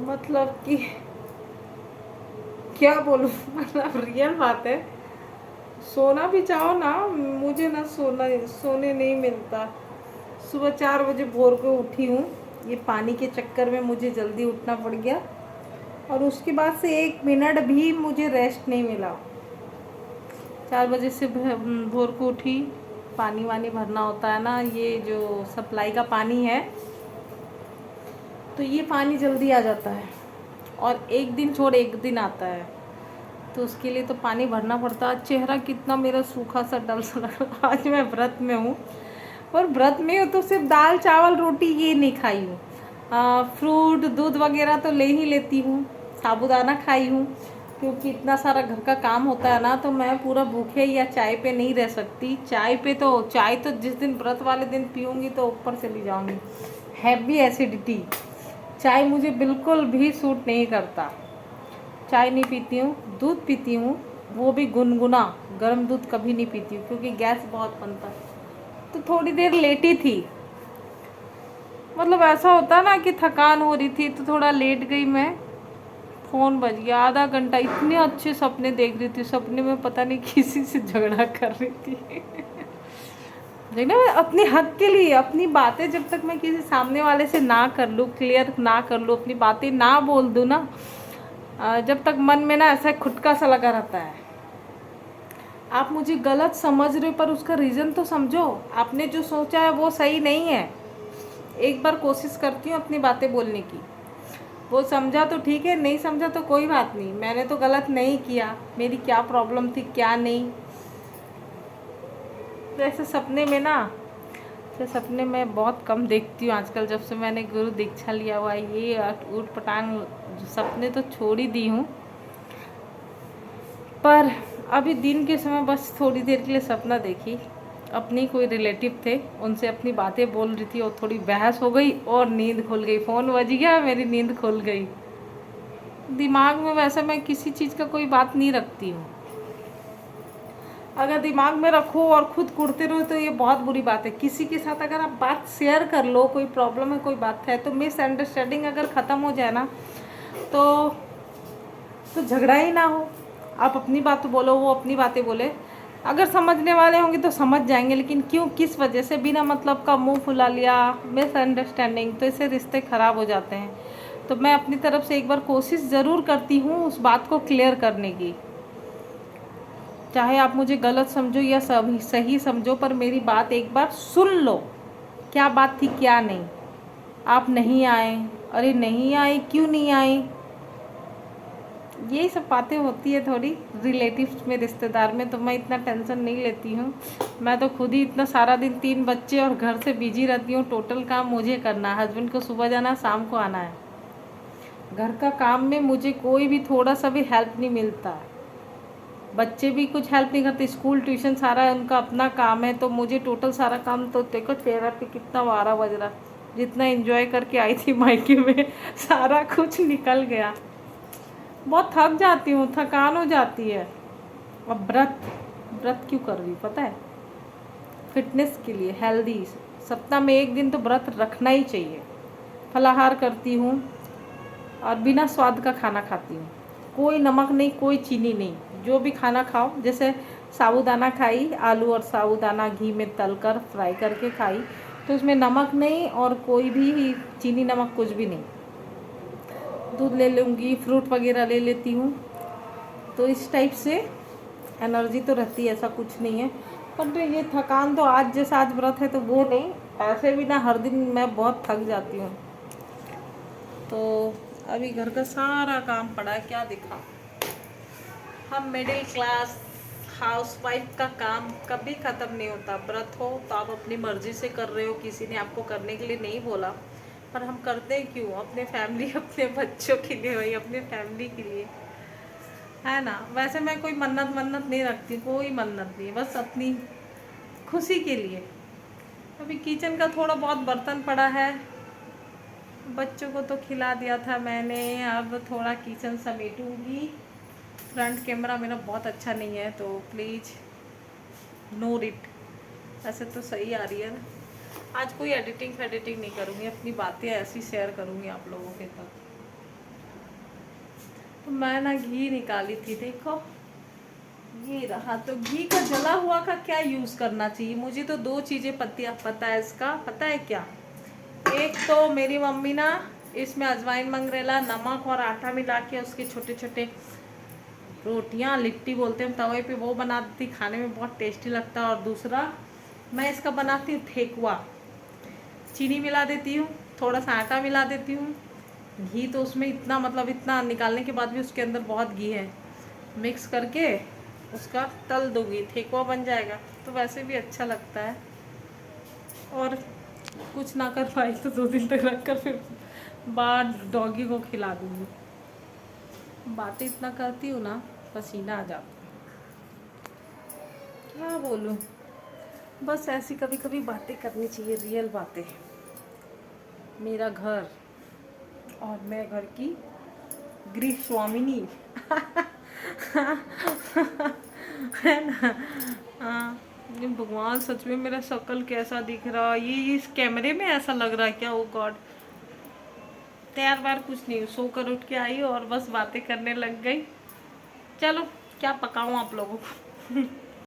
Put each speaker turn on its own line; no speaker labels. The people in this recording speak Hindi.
मतलब कि क्या बोलूँ मतलब रियल बात है। सोना भी चाहो ना, मुझे ना सोने नहीं मिलता। सुबह 4 बजे भोर को उठी हूँ, ये पानी के चक्कर में मुझे जल्दी उठना पड़ गया, और उसके बाद से 1 मिनट भी मुझे रेस्ट नहीं मिला। 4 बजे से भोर को उठी, पानी वानी भरना होता है ना, ये जो सप्लाई का पानी है, तो ये पानी जल्दी आ जाता है और एक दिन छोड़ एक दिन आता है, तो उसके लिए तो पानी भरना पड़ता है। चेहरा कितना मेरा सूखा सा डल सा लग रहा। आज मैं व्रत में हूँ, और व्रत में हूँ तो सिर्फ दाल चावल रोटी ये नहीं खाई हूँ, फ्रूट दूध वगैरह तो ले ही लेती हूँ, साबूदाना खाई हूँ, क्योंकि इतना सारा घर का काम होता है ना, तो मैं पूरा भूखे या चाय पे नहीं रह सकती। चाय तो जिस दिन व्रत वाले दिन पीऊँगी तो ऊपर चली जाऊँगी, हैवी एसिडिटी। चाय मुझे बिल्कुल भी सूट नहीं करता। चाय नहीं पीती हूँ, दूध पीती हूँ, वो भी गुनगुना, गर्म दूध कभी नहीं पीती हूँ क्योंकि गैस बहुत बनता है। तो थोड़ी देर लेटी थी, मतलब ऐसा होता ना कि थकान हो रही थी तो थोड़ा लेट गई मैं। फ़ोन बज गया, आधा घंटा इतने अच्छे सपने देख रही थी, सपने में पता नहीं किसी से झगड़ा कर रही थी। देखना, मैं अपने हक के लिए अपनी बातें जब तक मैं किसी सामने वाले से ना कर लूँ, क्लियर ना कर लूँ, अपनी बातें ना बोल दूँ ना, जब तक मन में ना ऐसा खुटका सा लगा रहता है। आप मुझे गलत समझ रहे हो पर उसका रीज़न तो समझो। आपने जो सोचा है वो सही नहीं है। एक बार कोशिश करती हूँ अपनी बातें बोलने की, वो समझा तो ठीक है, नहीं समझा तो कोई बात नहीं, मैंने तो गलत नहीं किया, मेरी क्या प्रॉब्लम थी क्या नहीं। तो ऐसे सपने में ना, तो सपने मैं बहुत कम देखती हूँ आजकल, जब से मैंने गुरु दीक्षा लिया हुआ है। ये ऊट पटांग सपने तो छोड़ ही दी हूँ, पर अभी दिन के समय बस थोड़ी देर के लिए सपना देखी। अपनी कोई रिलेटिव थे, उनसे अपनी बातें बोल रही थी और थोड़ी बहस हो गई और नींद खुल गई। फ़ोन बज गया, मेरी नींद खुल गई। दिमाग में वैसे मैं किसी चीज़ का कोई बात नहीं रखती हूँ। अगर दिमाग में रखो और खुद कुड़ते रहो तो ये बहुत बुरी बात है। किसी के साथ अगर आप बात शेयर कर लो, कोई प्रॉब्लम है कोई बात है, तो मिसअंडरस्टैंडिंग अगर ख़त्म हो जाए ना, तो झगड़ा ही ना हो। आप अपनी बात बोलो, वो अपनी बातें बोले, अगर समझने वाले होंगे तो समझ जाएंगे। लेकिन क्यों, किस वजह से बिना मतलब का मुंह फुला लिया, मिसअंडरस्टैंडिंग, तो इससे रिश्ते ख़राब हो जाते हैं। तो मैं अपनी तरफ से एक बार कोशिश ज़रूर करती हूँ उस बात को क्लियर करने की। चाहे आप मुझे गलत समझो या सही समझो, पर मेरी बात एक बार सुन लो, क्या बात थी क्या नहीं। आप नहीं आए, अरे नहीं आए, क्यों नहीं आए, यही सब बातें होती है थोड़ी रिलेटिव्स में, रिश्तेदार में, तो मैं इतना टेंशन नहीं लेती हूँ। मैं तो खुद ही इतना सारा दिन 3 बच्चे और घर से बिजी रहती हूँ। टोटल काम मुझे करना है, हस्बैंड को सुबह जाना है, शाम को आना है। घर का काम में मुझे कोई भी थोड़ा सा भी हेल्प नहीं मिलता। बच्चे भी कुछ हेल्प नहीं करते, स्कूल ट्यूशन सारा उनका अपना काम है, तो मुझे टोटल सारा काम, तो देखो चेहरा पे कितना 12 बज रहा, जितना एंजॉय करके आई थी मायके में सारा कुछ निकल गया। बहुत थक जाती हूँ, थकान हो जाती है। अब व्रत व्रत क्यों कर रही हूँ पता है? फिटनेस के लिए, हेल्दी। सप्ताह में एक दिन तो व्रत रखना ही चाहिए। फलाहार करती हूँ और बिना स्वाद का खाना खाती हूँ, कोई नमक नहीं, कोई चीनी नहीं, जो भी खाना खाओ। जैसे साबूदाना खाई, आलू और साबूदाना घी में तलकर फ्राई करके खाई, तो उसमें नमक नहीं और कोई भी चीनी नमक कुछ भी नहीं। दूध ले लूँगी, फ्रूट वगैरह ले लेती हूँ, तो इस टाइप से एनर्जी तो रहती है, ऐसा कुछ नहीं है। पर तो ये थकान तो आज जैसा आज व्रत है तो वो नहीं, ऐसे भी ना हर दिन मैं बहुत थक जाती हूँ। तो अभी घर का सारा काम पड़ा है, क्या दिखा। हम मिडिल क्लास हाउस वाइफ का काम कभी ख़त्म नहीं होता। व्रत हो तो आप अपनी मर्ज़ी से कर रहे हो, किसी ने आपको करने के लिए नहीं बोला, पर हम करते हैं क्यों? अपने फैमिली अपने बच्चों के लिए, वही अपने फैमिली के लिए, है ना। वैसे मैं कोई मन्नत मन्नत नहीं रखती, कोई मन्नत नहीं, बस अपनी खुशी के लिए। अभी किचन का थोड़ा बहुत बर्तन पड़ा है, बच्चों को तो खिला दिया था मैंने, अब थोड़ा किचन समेटूंगी। फ्रंट कैमरा मेरा बहुत अच्छा नहीं है तो प्लीज़ नो इट। ऐसे तो सही आ रही है ना। आज कोई एडिटिंग नहीं करूँगी, अपनी बातें ऐसी शेयर करूँगी आप लोगों के साथ। तो मैं ना घी निकाली थी, देखो ये रहा। तो घी का जला हुआ का क्या यूज़ करना चाहिए? मुझे तो दो चीज़ें पता है इसका, पता है क्या? एक तो मेरी मम्मी ना इसमें अजवाइन, मंगरेला, नमक और आटा मिला के उसके छोटे छोटे रोटियां, लिट्टी बोलते हैं तवे पे, वो बनाती, खाने में बहुत टेस्टी लगता है। और दूसरा मैं इसका बनाती हूँ ठेकुआ। चीनी मिला देती हूँ, थोड़ा सा आटा मिला देती हूँ, घी तो उसमें इतना, मतलब इतना निकालने के बाद भी उसके अंदर बहुत घी है, मिक्स करके उसका तल दूँगी, ठेकुआ बन जाएगा। तो वैसे भी अच्छा लगता है। और कुछ ना कर पाई तो 2 दिन तक रख कर फिर बाद डॉगी को खिला दूँगी। बातें इतना करती हूँ ना, पसीना आ जाता है। क्या बोलूँ, बस ऐसी कभी कभी बातें करनी चाहिए, रियल बातें। मेरा घर और मैं घर की गृह स्वामिनी है ना। हाँ, ये भगवान सच में मेरा शक्ल कैसा दिख रहा है, ये इस कैमरे में ऐसा लग रहा है क्या? ओ गॉड। तैयार बार कुछ नहीं, सोकर उठ के आई और बस बातें करने लग गई। चलो क्या पकाऊं आप लोगों को